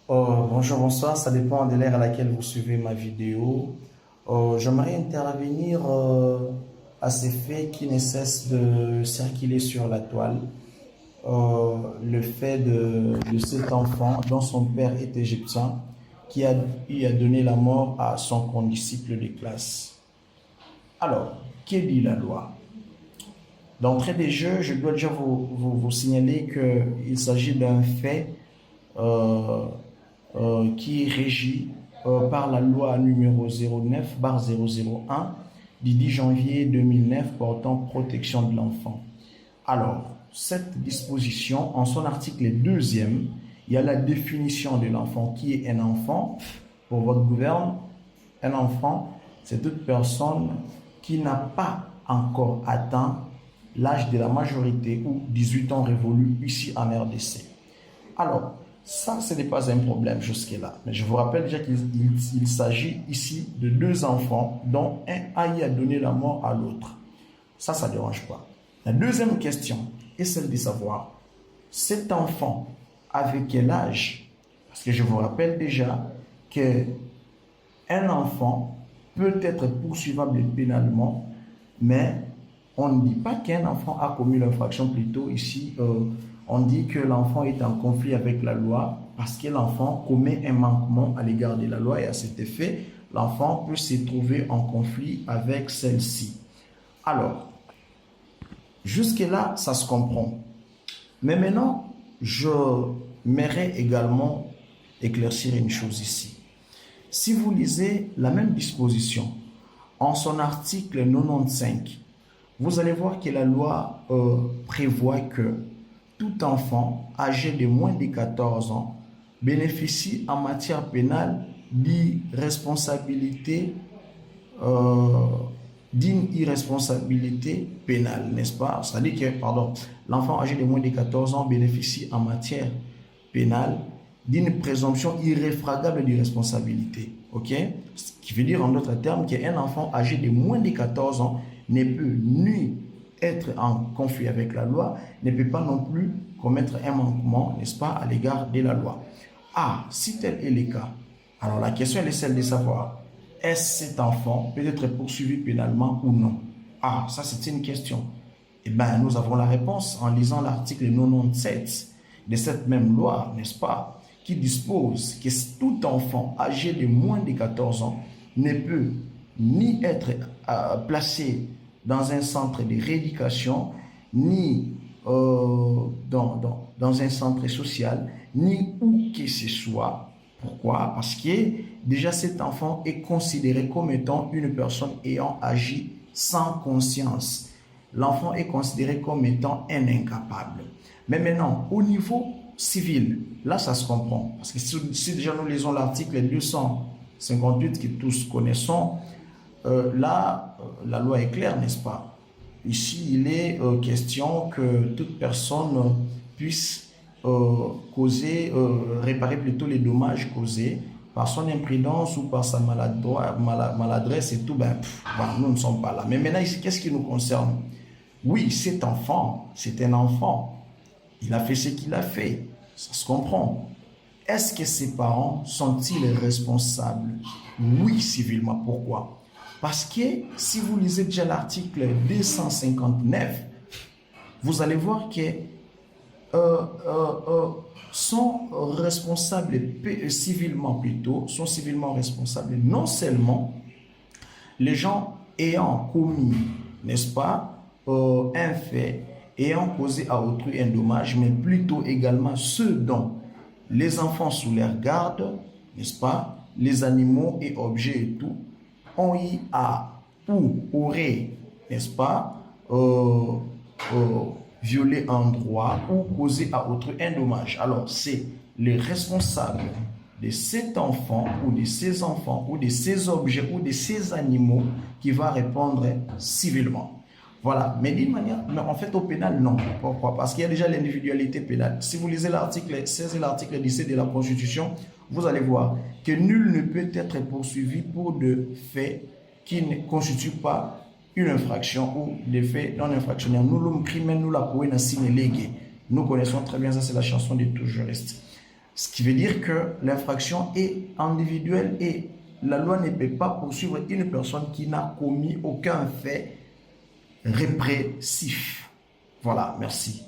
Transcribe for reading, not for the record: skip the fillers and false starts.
Bonjour, bonsoir, ça dépend de l'ère à laquelle vous suivez ma vidéo. J'aimerais intervenir à ces faits qui ne cessent de circuler sur la toile. Le fait de cet enfant dont son père est égyptien qui a eu à donner la mort à son condisciple de classe. Alors, que dit la loi? D'entrée des jeux, je dois déjà vous signaler qu'il s'agit d'un fait euh, qui est régi par la loi numéro 09/001 du 10 janvier 2009 portant protection de l'enfant. Alors, cette disposition, en son article 2e, il y a la définition de l'enfant. Qui est un enfant? Pour votre gouverne, un enfant, c'est toute personne qui n'a pas encore atteint l'âge de la majorité ou 18 ans révolus ici en RDC. Alors, ça, ce n'est pas un problème jusque-là. Mais je vous rappelle déjà qu'il s'agit ici de deux enfants dont un a eu à donner la mort à l'autre. Ça ne dérange pas. La deuxième question est celle de savoir, cet enfant avait quel âge? Parce que je vous rappelle déjà qu'un enfant peut être poursuivable pénalement, mais on ne dit pas qu'un enfant a commis l'infraction, plutôt ici, on dit que l'enfant est en conflit avec la loi parce que l'enfant commet un manquement à l'égard de la loi et à cet effet, l'enfant peut se trouver en conflit avec celle-ci. Alors, jusque-là, ça se comprend. Mais maintenant, je m'aimerais également éclaircir une chose ici. Si vous lisez la même disposition en son article 95, vous allez voir que la loi prévoit que tout enfant âgé de moins de 14 ans bénéficie en matière pénale d'irresponsabilité d'une irresponsabilité pénale, n'est-ce pas? C'est-à-dire que, pardon, l'enfant âgé de moins de 14 ans bénéficie en matière pénale d'une présomption irréfragable d'irresponsabilité. Ok? Ce qui veut dire en d'autres termes qu'un enfant âgé de moins de 14 ans ne peut ni être en conflit avec la loi, ne peut pas non plus commettre un manquement, n'est-ce pas, à l'égard de la loi. Ah, si tel est le cas, alors la question est celle de savoir, est-ce cet enfant peut être poursuivi pénalement ou non? Ah, ça c'est une question. Eh bien, nous avons la réponse en lisant l'article 97 de cette même loi, n'est-ce pas, qui dispose que tout enfant âgé de moins de 14 ans ne peut ni être placé dans un centre de rééducation, ni dans un centre social, ni où que ce soit. Pourquoi? Parce que déjà cet enfant est considéré comme étant une personne ayant agi sans conscience. L'enfant est considéré comme étant un incapable. Mais maintenant, au niveau civil, là ça se comprend. Parce que si déjà nous lisons l'article 258 que tous connaissons, là, la loi est claire, n'est-ce pas? Ici, il est question que toute personne puisse réparer plutôt les dommages causés par son imprudence ou par sa maladresse et tout. Nous ne sommes pas là. Mais maintenant, ici, qu'est-ce qui nous concerne? Oui, cet enfant, c'est un enfant. Il a fait ce qu'il a fait. Ça se comprend. Est-ce que ses parents sont-ils responsables? Oui, civilement. Pourquoi? Parce que si vous lisez déjà l'article 259, vous allez voir que sont responsables civilement plutôt, sont civilement responsables non seulement les gens ayant commis, n'est-ce pas, un fait, ayant causé à autrui un dommage, mais plutôt également ceux dont les enfants sous leur garde, n'est-ce pas, les animaux et objets et tout, ont eu à ou auraient, n'est-ce pas, violer un droit ou causer à autrui un dommage. Alors, c'est le responsable de cet enfant ou de ces enfants ou de ces objets ou de ces animaux qui va répondre civilement. Voilà, mais d'une manière, mais en fait au pénal, non. Pourquoi? Parce qu'il y a déjà l'individualité pénale. Si vous lisez l'article 16 et l'article 17 de la Constitution, vous allez voir que nul ne peut être poursuivi pour de faits qui ne constituent pas une infraction ou des faits non infractionnaires. Nous connaissons très bien, ça c'est la chanson de tout juriste. Ce qui veut dire que l'infraction est individuelle et la loi ne peut pas poursuivre une personne qui n'a commis aucun fait répressif. Voilà, merci.